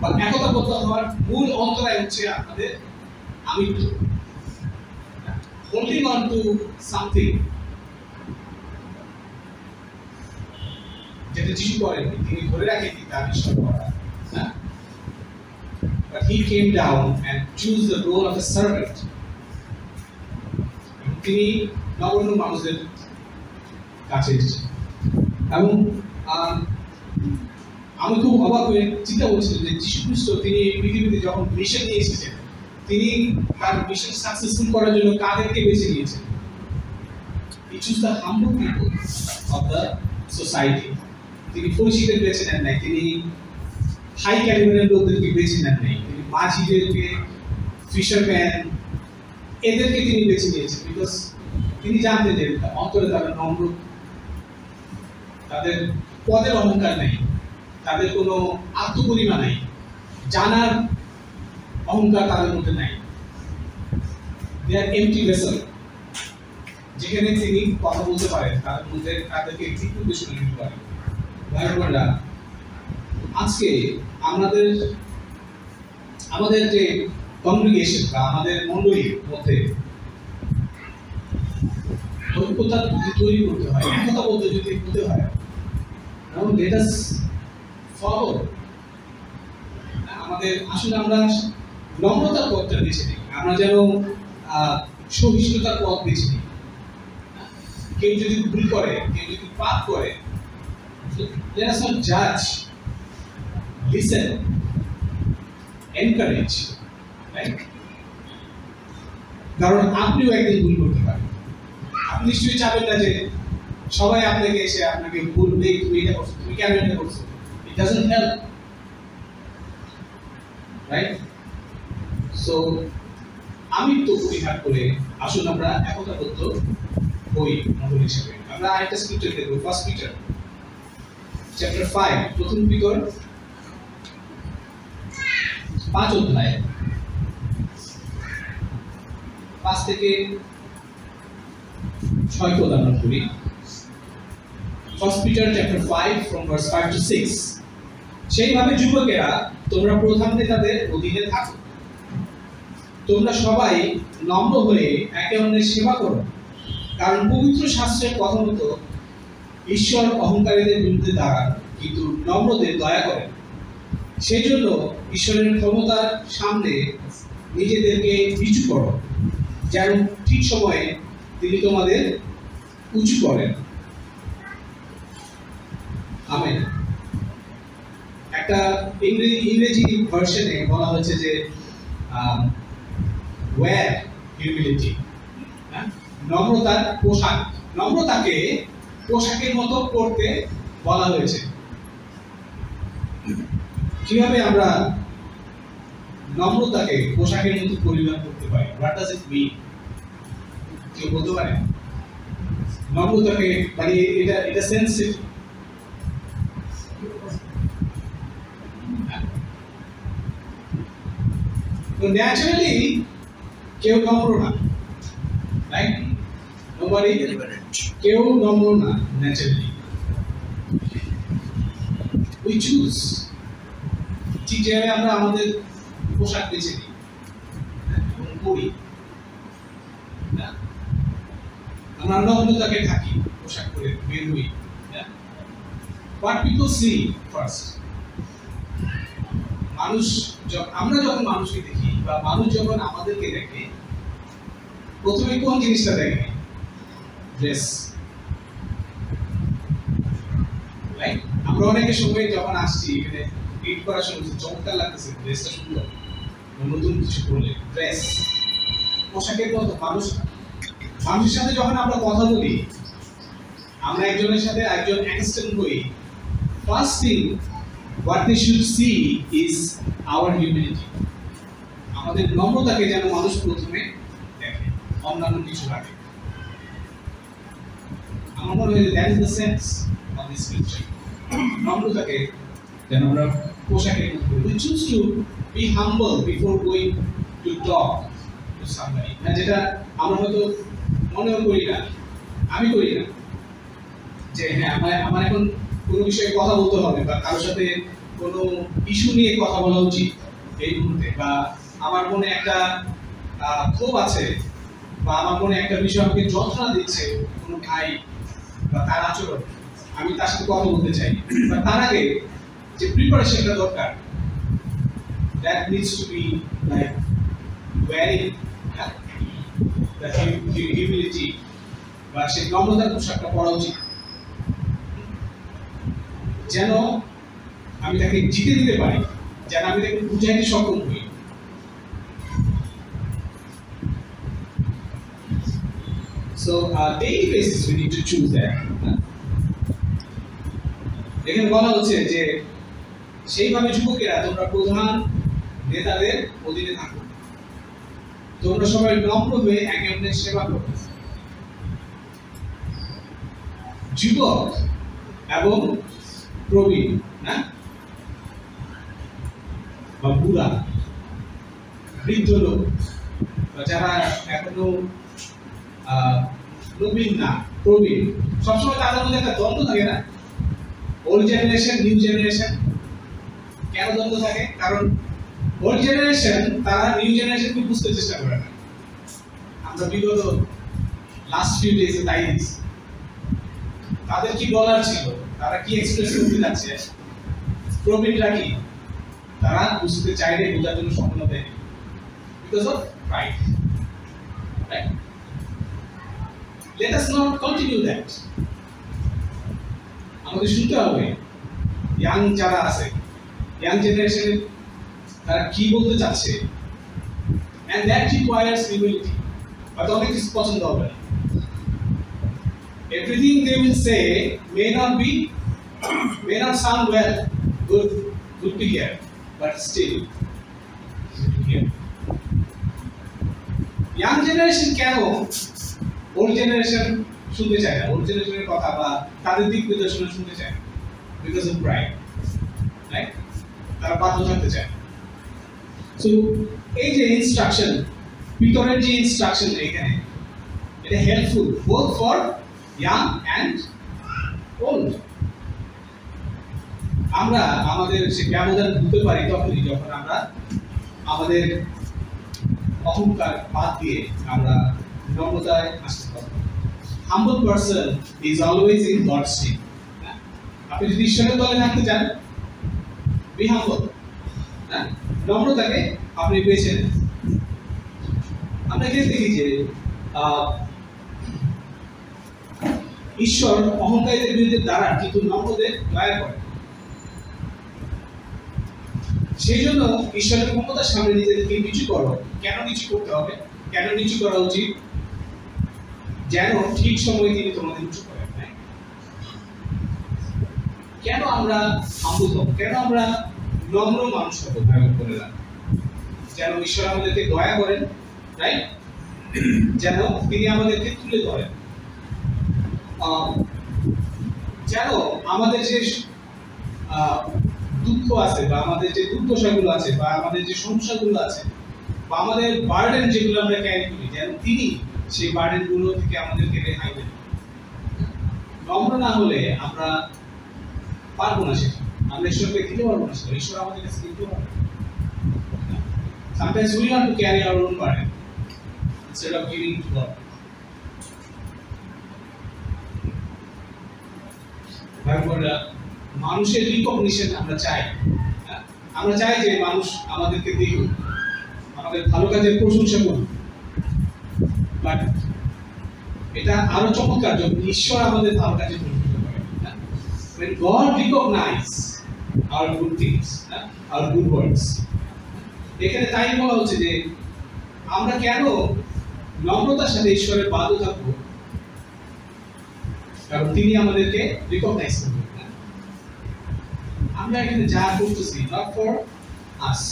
বা একতাবদ্ধ হওয়ার মূল অন্তরায় হচ্ছে আপনাদের আমিত্ব, হোল্ডিং অন টু সামথিং, যেটা যিশু করেননি, তিনি ধরে রাখেননি তার ঈশ্বর করা, but he came down and chose the role of a servant. তিনি নগণ্য মানুষদের কাছে এসেছেন এবং আমি খুব অবাক হয়ে চিন্তা করছিলাম যে যীশু খ্রিস্ট তিনি পৃথিবীতে যখন মিশন নিয়ে এসেছেন, তিনি তার মিশন সাকসেসফুল করার জন্য কাদেরকে বেছে নিয়েছেন? He chose the humble people of the society. তিনি পরিচিতদের বেছে নেন নাই, তিনি হাই ক্যালিবারের লোকদেরকে বেছে নেন নাই, তিনি মাঝিদেরকে, ফিশারম্যান, এদেরকে তিনি বেছে নিয়েছেন, বিকজ তিনি জানতেন যে অন্তরে তারা নম্র, তাদের পদের অহংকার নেই, তাদের কোনো আত্মগরিমা নাই, জানার অহংকার তাদের মধ্যে নাই। দে আর এমটি ভেসেল, যেখানে তিনি কথা বলতে পারেন তাদের মধ্যে তাদেরকে ঠিক উদ্দেশ্য নিতে পারেন। ভাই বোনেরা, আজকে আমাদের যে কংগ্রিগেশন বা আমাদের মণ্ডলীর মধ্যে ঐক্যতা যদি তৈরি করতে হয়, একতাবদ্ধ যদি হতে হয়, এবং লেট আস ফলো, আমাদের আসলে আমরা নম্রতার পথটা বেছে নিই, আমরা যেন সহিষ্ণুতার পথ বেছে নিই। কেউ যদি ভুল করে, কেউ যদি পাপ করে, Let us not judge, listen, encourage, right? কারণ আপনিও একদিন ভুল করতে পারেন। আপনি নিশ্চয়ই চাবেন না যে সবাই আপনাকে এসে আপনাকে বলবে তুমি এটা করছো, তুমি কেন এটা করছো। It doesn't help, right? So আমি তো পরিহার করে আসুন আমরা একতাবদ্ধ হই মণ্ডলী হিসেবে। আমরা আরেকটা স্ক্রিপ্টার দেখব, ফার্স্ট পিটার চ্যাপ্টার 5, প্রথম পিটার 5 অধ্যায় 5 থেকে 6 পদ আমরা পড়ি। First Peter chapter 5 from verse 5 to 6। সেইভাবে যুবকেরা তোমরা প্রধান নেতাদের অধীনে থাকো। তোমরা সবাই নম্র হয়ে একে অন্যের সেবা করো, কারণ পবিত্র শাস্ত্রের কথা মতো ঈশ্বর অহংকারীদের বিরুদ্ধে দাঁড়ান, কিন্তু নম্রদের দয়া করেন। সেই জন্য ঈশ্বরের ক্ষমতার সামনে নিজেদেরকে নিচু করো, যেন ঠিক সময়ে তিনি তোমাদের উঁচু করেন। আমেন। একটা ইংরেজি ভার্সনে বলা হয়েছে যে wear humility, নম্রতার পোশাক, নম্রতাকে পোশাকের মতো পরতে বলা হয়েছে। কিভাবে আমরা নম্রতাকে পোশাকের মতো পরিধান করতে পারি? What does it mean? কেউ বলতে পারে? নম্রতাকে মানে এটা সেন্সিটিভ। তো ন্যাচারালি কেউ নম্র না, রাইট? নোবডি, কেউ নম্র না ন্যাচারালি। উই চুজ, ঠিক যেভাবে আমরা আমাদের পোশাক বেছে নিই এবং পরি, আমরা নম্রতাকে থাকি পোশাক পরে বের হই। What people see first, মানুষ আমরা যখন মানুষকে দেখি বা মানুষ যখন আমাদেরকে দেখে, প্রথমে কোন জিনিসটা দেখে? Dress, right? আমরা অনেকের সময় যখন আসছি এখানে মিট করার সময় চমৎকার লাগতেছে, ড্রেসটা সুন্দর, নতুন কিছু করলে ড্রেস, পোশাকের মতো মানুষের সাথে যখন আমরা কথা বলি, আমরা একজনের সাথে একজন অ্যাকস্টেন্ড হই, first thing what they should see is our humility. আমাদের নম্রতাকে যেন মানুষ প্রথমে দেখে, অন্যান্য কিছু আগে। আমার মনে হয় that is the sense of this scripture. নম্রতাকে যেন আমরা পোশাকের মতো we choose to be humble before going to talk to somebody. যেটা আমরা হয়তো মনেও করি না, আমি করি না, যে হ্যাঁ আমার এখন কোনো বিষয়ে কথা বলতে হবে বা কারোর সাথে কোনো ইস্যু নিয়ে কথা বলা উচিত এই মুহূর্তে, বা আমার মনে একটা ক্ষোভ আছে বা আমার মনে একটা বিষয় আমাকে যন্ত্রণা দিচ্ছে কোনো ভাই বা তার আচরণ, আমি তার সাথে কথা বলতে চাই, বা তার আগে যে প্রিপারেশনটা দরকার, that needs to be like wearing the humility, বা সেই নম্রতার পোশাকটা পরা উচিত, যেন আমি তাকে জিতে দিতে পারি, যেন আমি তাকে বুঝাইতে সক্ষম হই। So daily basis we need to choose that. এখানে বলা হচ্ছে যে সেইভাবে যুবকেরা তোমরা প্রধান নেতাদের অধীনে থাকো, তোমরা সবাই নম্র হয়ে একে অন্যের সেবা করো। যুবক এবং প্রবীণ, না বা বুড়া, বৃদ্ধ লোক, যারা এখনো নবীন না প্রবীণ, সবসময় তাদের মধ্যে একটা দ্বন্দ্ব থাকে না? Old generation, new generation. কেন দ্বন্দ্ব থাকে? কারণ ওল্ড জেনারেশন তারা নিউ জেনারেশনকে বুঝতে চেষ্টা করে না। আমরা বিগত লাস্ট ফিউ ডেজে তাই দেখছি, তাদের কি বলার ছিল, তারা কি এক্সপ্রেস করতে যাচ্ছে। প্রবীণরা কি, তারা বুঝতে চাইলে বোঝার জন্য সম্পূর্ণ দেয়, because of pride, right? Let us not continue that. আমাদের শুনতে হবে ইয়াং যারা আছে, ইয়াং জেনারেশন তারা কি বলতে চাচ্ছে, and that requires humility. হয়তো অনেক কিছু পছন্দ হবে না, everything they will say may not sound well, good to hear, but still good to hear. Young generation কেন ওল্ড জেনারেশন শুনতে চায় না, ওল্ড জেনারেশনের কথা বা তাদের দিক নির্দেশনা শুনতে চায় না? Because of pride, right? তারা বাধ্য থাকতে চায়। সো এই যে ইনস্ট্রাকশন, পিতরের যে ইনস্ট্রাকশন এখানে, এটা helpful both for young and old. আমরা আমাদের সে ব্যবধান বুঝতে পারি তখনই যখন আমরা আমাদের অহংকার বাদ দিয়ে আমরা নম্রতায় আসতে পারি। Humble person is always in God's team. আপনি যদি ঈশ্বরের দলে থাকতে চান, be humble. নম্রতাকে আপনি বেছে নেন। আমরা এখানে দেখি যে ঈশ্বর অহংকারীদের বিরুদ্ধে দাঁড়ান, কিন্তু নম্রদের দয়া করেন। সেই জন্য ঈশ্বরের ক্ষমতার সামনে নিজেদেরকে নিচু করো। কেন নিচু করতে হবে? কেন নিচু করা উচিত? যেন ঠিক সময়ে তিনি তোমাদের উঁচু করেন। কেন আমরা হাম্বল হব? কেন আমরা নম্র মানুষ হব? ভালো করে রাখো, যেন ঈশ্বর আমাদেরকে দয়া করেন, রাইট? যেন তিনি আমাদেরকে তুলে ধরেন, যেন আমাদের যে দুঃখ আছে বা আমাদের যে দুর্দশাগুলো আছে বা আমাদের যে সমস্যাগুলো আছে বা আমাদের বার্ডেন যেগুলো আমরা ক্যারি করি, যেন তিনি সেই বার্ডেনগুলো থেকে আমাদেরকে রেহাই দেন। নম্র না হলে আমরা পারবো না, সেটা আমরা ঈশ্বরকে দিতে পারবো না, সেটা ঈশ্বর আমাদের কাছে দিতে পারবে। Sometimes we want to carry our own burden instead of giving to God. তারপর মানুষের রিকগনিশন আমরা চাই। আমরা চাই যে মানুষ আমাদেরকে দেখুক, আমাদের ভালো কাজের প্রশংসা করুক। বাট এটা আরো চমৎকার যখন ঈশ্বর আমাদের ভালো কাজের প্রশংসা করেন। When God recognize our good things, our good works. এখানে তাই বলা হচ্ছে যে আমরা কেন নম্রতার সাথে ঈশ্বরের বাধ্য থাকবো, কারণ তিনি আমাদেরকে রিকগনাইজ করবেন। আমরা এখানে যা করতেছি not for us,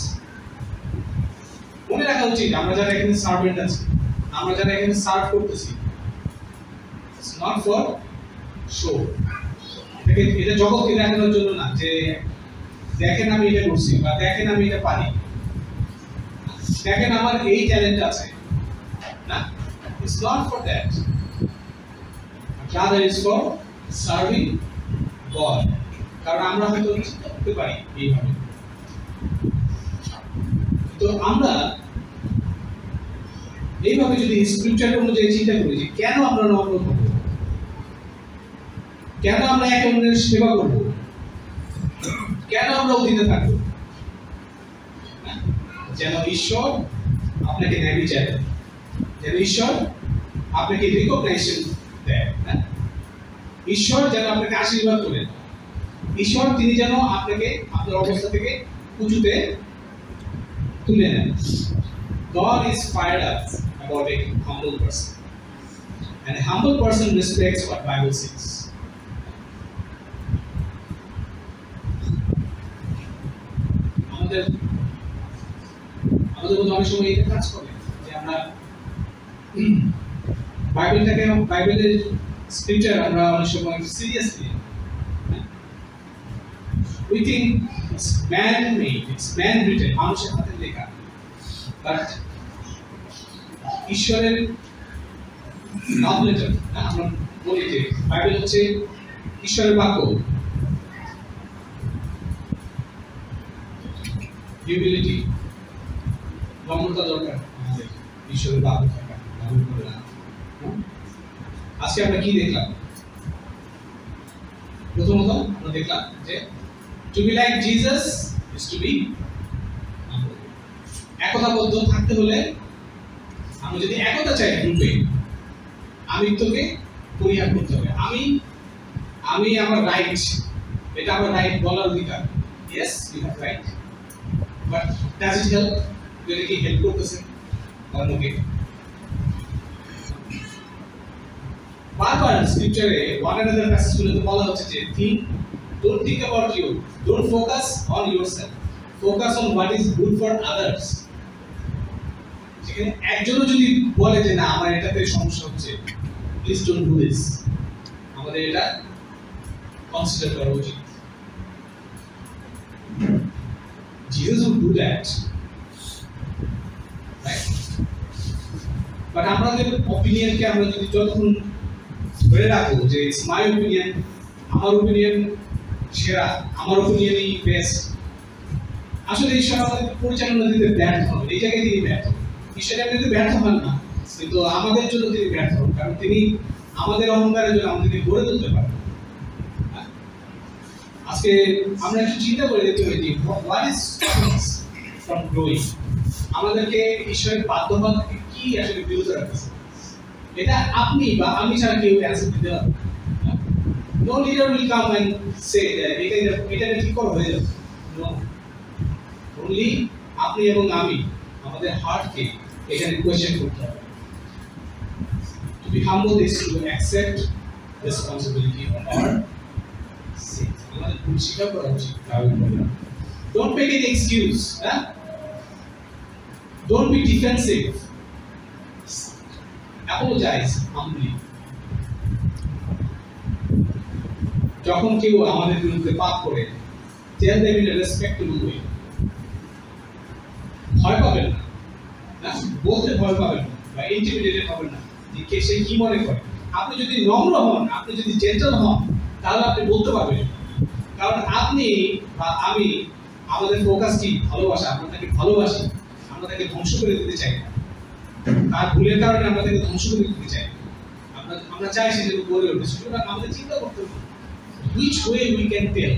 মনে রাখা উচিত আমরা যারা এখানে সার্ভেন্ট আছি, আমরা যারা এখানে সার্ভ করতেছি, it's not for show, এটা জগৎকে দেখানোর জন্য না যে দেখেন আমি এটা করছি বা দেখেন আমি এটা পারি, দেখেন আমার এই ট্যালেন্ট আছে, না, it's not for that, rather it's for serving God. কারণ আমরা হয়তো চিন্তা করতে পারি এইভাবে, তো আমরা এইভাবে যদি স্ক্রিপচার অনুযায়ী চিন্তা করি যে কেন আমরা নম্র হব, কেন আমরা একে অন্যের সেবা করব, কেন আমরা অধীনে থাকব, যেন ঈশ্বর আপনাকে ন্যায় বিচার দেন, যেন ঈশ্বর আপনাকে রিকগনাইজেশন দেয়, ঈশ্বর যেন আপনাকে আশীর্বাদ করেন, ঈশ্বর তিনি যেন আপনাকে আপনার অবস্থা থেকে উঁচুতে তুলে নেন। God is fired up about a humble person, and a humble person respects what Bible says. আমাদের মধ্যে অনেক সময় এটা কাজ করে যে আমরা বাইবেলের স্ক্রিপচার আমরা অনেক সময় seriously we think it's man-made, it's man-written, মানুষের হাতে লেখা, but ঈশ্বরের love letter, আমরা বলি যে বাইবেল হচ্ছে ঈশ্বরের বাক্য। হিউমিলিটি, নম্রতা দরকার আমাদের ঈশ্বরের বাক্য থাকা। আজকে আমরা কি দেখলাম? প্রথমত আমরা দেখলাম যে to be like Jesus is to be humble. একতাবদ্ধ থাকতে হলে আমরা যদি একতা চাই গ্রুপে, আমিত্বকে পরিহার করতে হবে। আমি আমার রাইট, এটা আমার রাইট বলার অধিকার। Yes, you have right, but does it help? এটা কি হেল্প করতেছে অন্যকে? বারবার স্ক্রিপচারে ওয়ান অ্যানাদার প্যাসেজগুলোতে বলা হচ্ছে যে don't think about you, don't focus on yourself, focus on what is good for others. যেখানে একজনও যদি বলে যে না আমার এটাতে সমস্যা হচ্ছে, প্লিজ ডোন্ট ডু দিস, আমাদের এটা কনসিডার করা উচিত। Jesus would do that, right? But আমাদের অপিনিয়নকে আমরা যদি যতক্ষণ ধরে রাখবো যে ইটস মাই অপিনিয়ন, আমার অপিনিয়ন সেরা, আমার অপিনিয়নই বেস্ট, আসলে ঈশ্বর আমাদের পরিচালনা দিতে ব্যর্থ হন। এই জায়গায় তিনি ব্যর্থ। ঈশ্বর এমনিতে ব্যর্থ হন না, কিন্তু আমাদের জন্য তিনি ব্যর্থ হন, কারণ তিনি আমাদের অহংকারের জন্য আমাদেরকে গড়ে তুলতে পারেন। আজকে আমরা একটু চিন্তা করে দেখতে পারি হোয়াট ইজ ফ্রম গ্রোয়িং, আমাদেরকে ঈশ্বরের বাধ্যবাধকতা থেকে কি আসলে বিরত রাখতেছে। এটা আপনি বা আমি ছাড়া কেউ অ্যান্সার দিতে পারবে না। No leader will come and say এটা ঠিক করে হয়ে যাবে। নো, অনলি আপনি এবং আমি আমাদের হার্টকে এখানে কোয়েশ্চেন করতে হবে। To be humble is to accept responsibility of our sin. আমাদের ভুল স্বীকার করা উচিত। Don't make an excuse, don't be defensive, apologise humbly. যখন কেউ আমাদের বিরুদ্ধে পাপ করে, tell them in a respectable way. ভয় পাবেন না, বলতে ভয় পাবেন না বা ইন্টিমিডেটেড হবেন না যে কে সে কি মনে করে। আপনি যদি নম্র হন, আপনি যদি জেন্টল হন, তাহলে আপনি বলতে পারবেন, কারণ আপনি বা আমি আমাদের ফোকাস কি ভালোবাসা। আমরা তাকে ভালোবাসি, আমরা তাকে ধ্বংস করে দিতে চাই না। তার ভুলের কারণে আমরা তাকে ধ্বংস করে দিতে চাই। আমরা চাই সে যেন গড়ে ওঠে। সুতরাং আমাদের চিন্তা করতে হবে which way we can tell,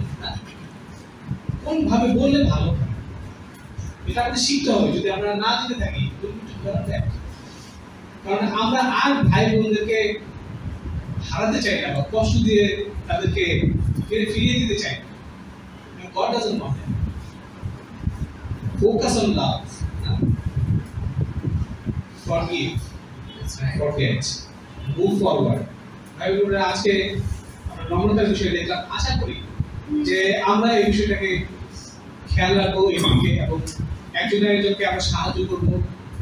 কোন ভাবে বললে ভালো হয়। এটা আমাদের শিখতে হবে। যদি আমরা না জেনে থাকি, কারণ আমরা আর ভাই বোনদেরকে হারাতে চাই না বা কষ্ট দিয়ে তাদেরকে ফিরিয়ে দিতে চাই না। God doesn't want that. Focus on love. Forgive, forget, move forward. ভাই বোনেরা, আজকে আমরা নম্রতার বিষয় দেখলাম। আশা করি যে আমরা এই বিষয়টাকে খেয়াল রাখবো এদিকে, এবং একজন একজনকে আমরা সাহায্য করবো।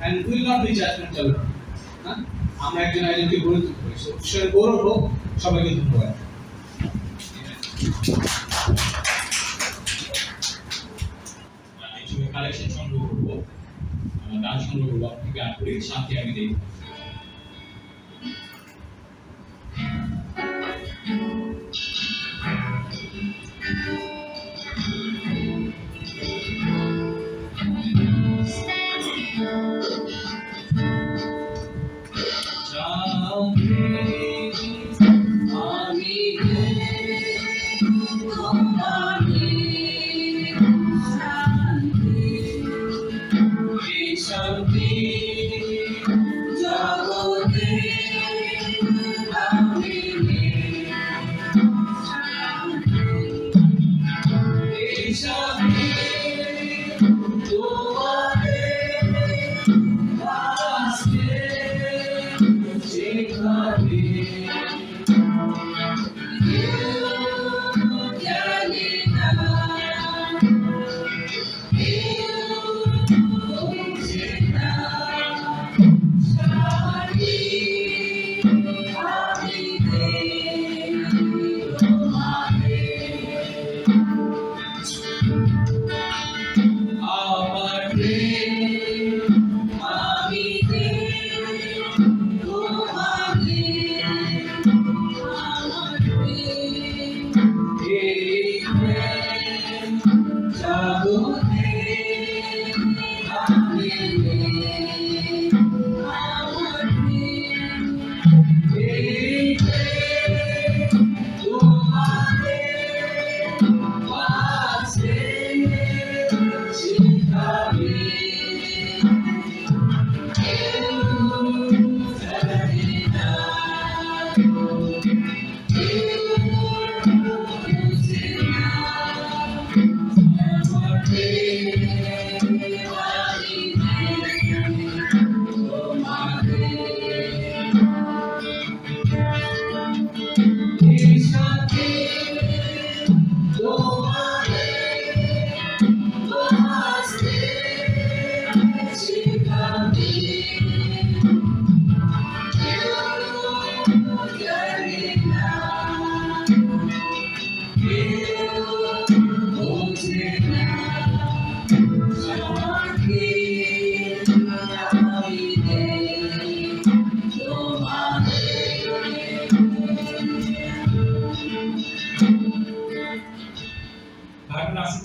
and we will not be judgmental. আমরা একজন একজনকে গড়ে তুলবো। ঈশ্বরের গৌরব হোক। সবাইকে ধন্যবাদ। কালেকশন সংগ্রহ করবো, গান সংগ্রহ করবো। আপনি গান করি শান্তি আমি দেখব। Shanti,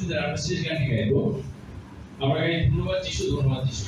দ্বারা আমরা শেষ গানটি গাইবো। আমরা গাই ধন্যবাদ যিশু, ধন্যবাদ যিশু।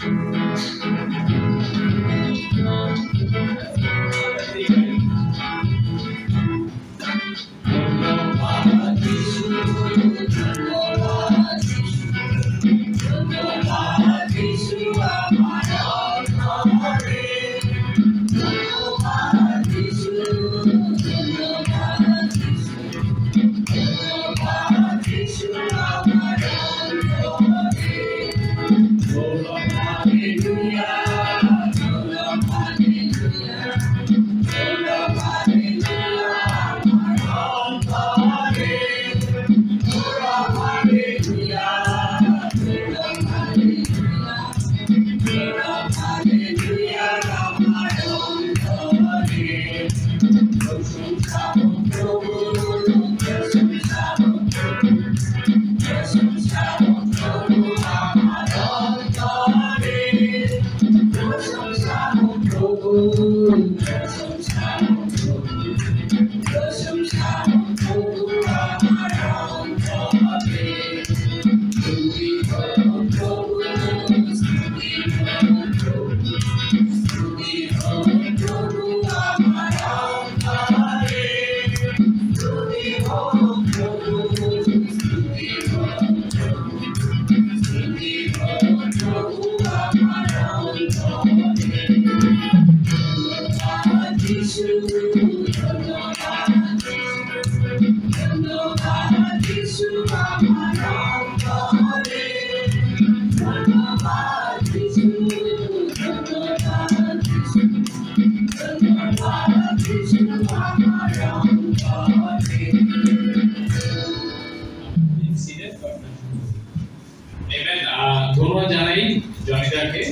ধন্যবাদ জানাই জনিদাকে।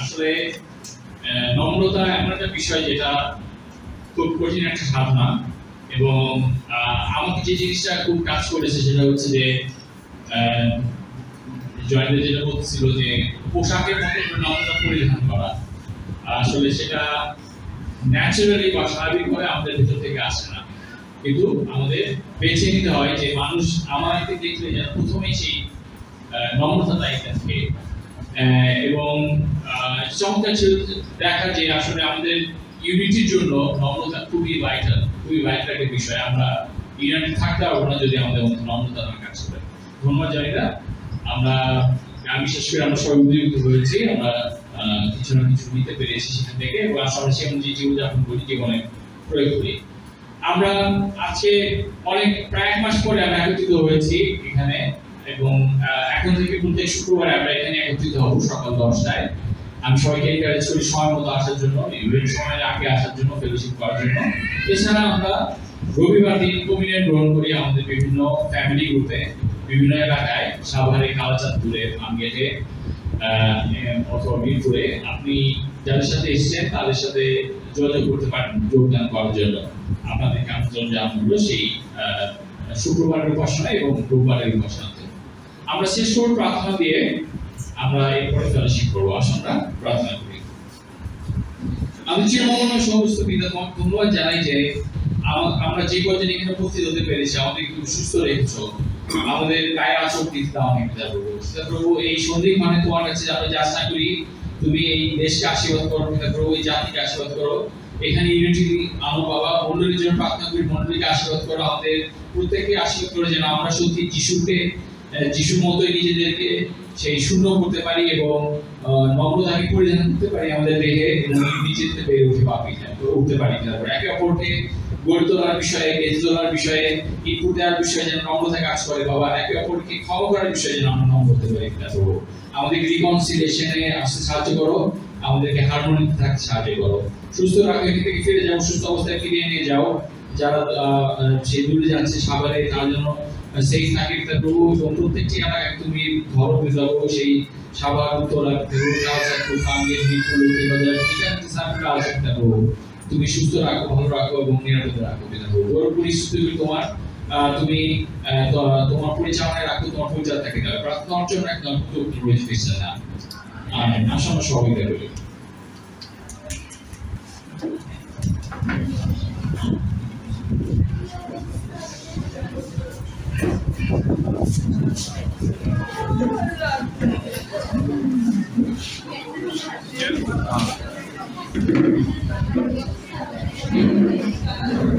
আসলে নম্রতা এমন একটা বিষয় যেটা খুব কঠিন একটা সাধনা, এবং আমাকে যে জিনিসটা খুব কাজ করেছে সেটা হচ্ছে যে জয়ন্ত যেটা বলছিল যে পোশাকের মতো নম্রতা পরিধান করা, আসলে সেটা ন্যাচারালি বা স্বাভাবিকভাবে আমাদের ভিতর থেকে আসে না, কিন্তু আমাদের বেছে নিতে হয় যে মানুষ আমাকে দেখলে যেন প্রথমেই সেই নম্রতাটা থাকে। এবং চমৎকার ছিল দেখা যে আসলে আমাদের ইউনিটির জন্য নম্রতা খুবই ভাইটাল একটা বিষয়। আমরা ইউনাইটেড থাকতে পারবো না যদি আমাদের মধ্যে নম্রতা না কাজ করে। ধন্যবাদ জানিদা। আমি বিশেষ করে আমরা সবাই উদ্বুদ্ধ হয়েছি, আমরা কিছু না কিছু নিতে পেরেছি সেখান থেকে, এবং আমরা সে অনুযায়ী জীবনযাপন করি, জীবনে প্রয়োগ করি। আমরা আজকে প্রায় 1 মাস পরে আমরা একত্রিত হয়েছি এখানে, এবং এখন থেকে প্রত্যেক শুক্রবার আমরা এখানে একত্রিত হব সকাল 10টায়। আমি সবাইকে এনকারেজ করি সময় মতো আসার জন্য, সময়ের আগে আসার জন্য, ফেলোশিপ করার জন্য। এছাড়া আমরা রবিবার দিন কমিউনিয়ন গ্রহণ করি আমাদের বিভিন্ন ফ্যামিলি গ্রুপে, বিভিন্ন এলাকায়, সাভারে, কালাচাঁদপুরে, আমগেটে অথবা মিরপুরে। আপনি যাদের সাথে এসেছেন তাদের সাথে যোগাযোগ করতে পারেন যোগদান করার জন্য। আপনাদেরকে আমন্ত্রণ জানানো হলো সেই শুক্রবারের উপাসনা এবং রোববারের উপাসনাতে। আমরা শেষ করব প্রার্থনা দিয়ে, আমরা এরপরে ফেলোশিপ করবো। আসুন আমরা প্রার্থনা করি। আমি চিরমঙ্গলময় সমস্ত পিতা তোমাকে ধন্যবাদ জানাই যে আমরা যে কজন এখানে উপস্থিত হতে পেরেছি, আমাদের একটু সুস্থ রেখেছো, আমাদের গায়ে আচরণ দিতে দাও আমি পিতা প্রভু। পিতা প্রভু, এই সন্ধিক্ষণে তোমার কাছে আমরা যাচনা করি তুমি এই দেশকে আশীর্বাদ করো পিতা প্রভু, এই জাতিকে আশীর্বাদ করো। এখানে ইউনিটি আমার বাবা মন্ডলীর জন্য প্রার্থনা করি, মন্ডলীকে আশীর্বাদ করো, আমাদের প্রত্যেককে আশীর্বাদ করো যেন আমরা সত্যি যিশুর মতোই নিজেদেরকে সেই শূন্য করতে পারি এবং নম্রতাকে পরিধান করতে পারি আমাদের দেহে, এবং নিচে বেড়ে উঠতে পারি। তারপর একে অপরকে গড়ে তোলার বিষয়ে, গেঁথে তোলার বিষয়ে, ইনপুট দেওয়ার বিষয়ে যেন নম্রতা কাজ করে বাবা। একে অপরকে ক্ষমা করার বিষয়ে যেন আমরা নম্র হতে পারি। আমাদেরকে রিকনসিলিয়েশনে আসতে সাহায্য করো, আমাদেরকে হারমোনিতে থাকতে সাহায্য করো। সুস্থ রাখো, এখান থেকে ফিরে যাও, সুস্থ অবস্থায় ফিরিয়ে নিয়ে যাও। যারা সেই দূরে যাচ্ছে সাভারে, তার জন্য সেই থাকে প্রভু, এবং প্রত্যেকটি এলাকায় তুমি ধরো যাবো, সেই সাভার, উত্তরা, তুমি সুস্থ রাখো, ভালো রাখো এবং নিরাপদে রাখো পিতা প্রভু। পরিস্থিতি তোমার, তুমি তোমার পরিচালনায় রাখো, তোমার পরিচালনা থাকে প্রার্থনা অর্জন একদম রয়েছে না। আসন্ন সহযোগিতা করি। Thank you.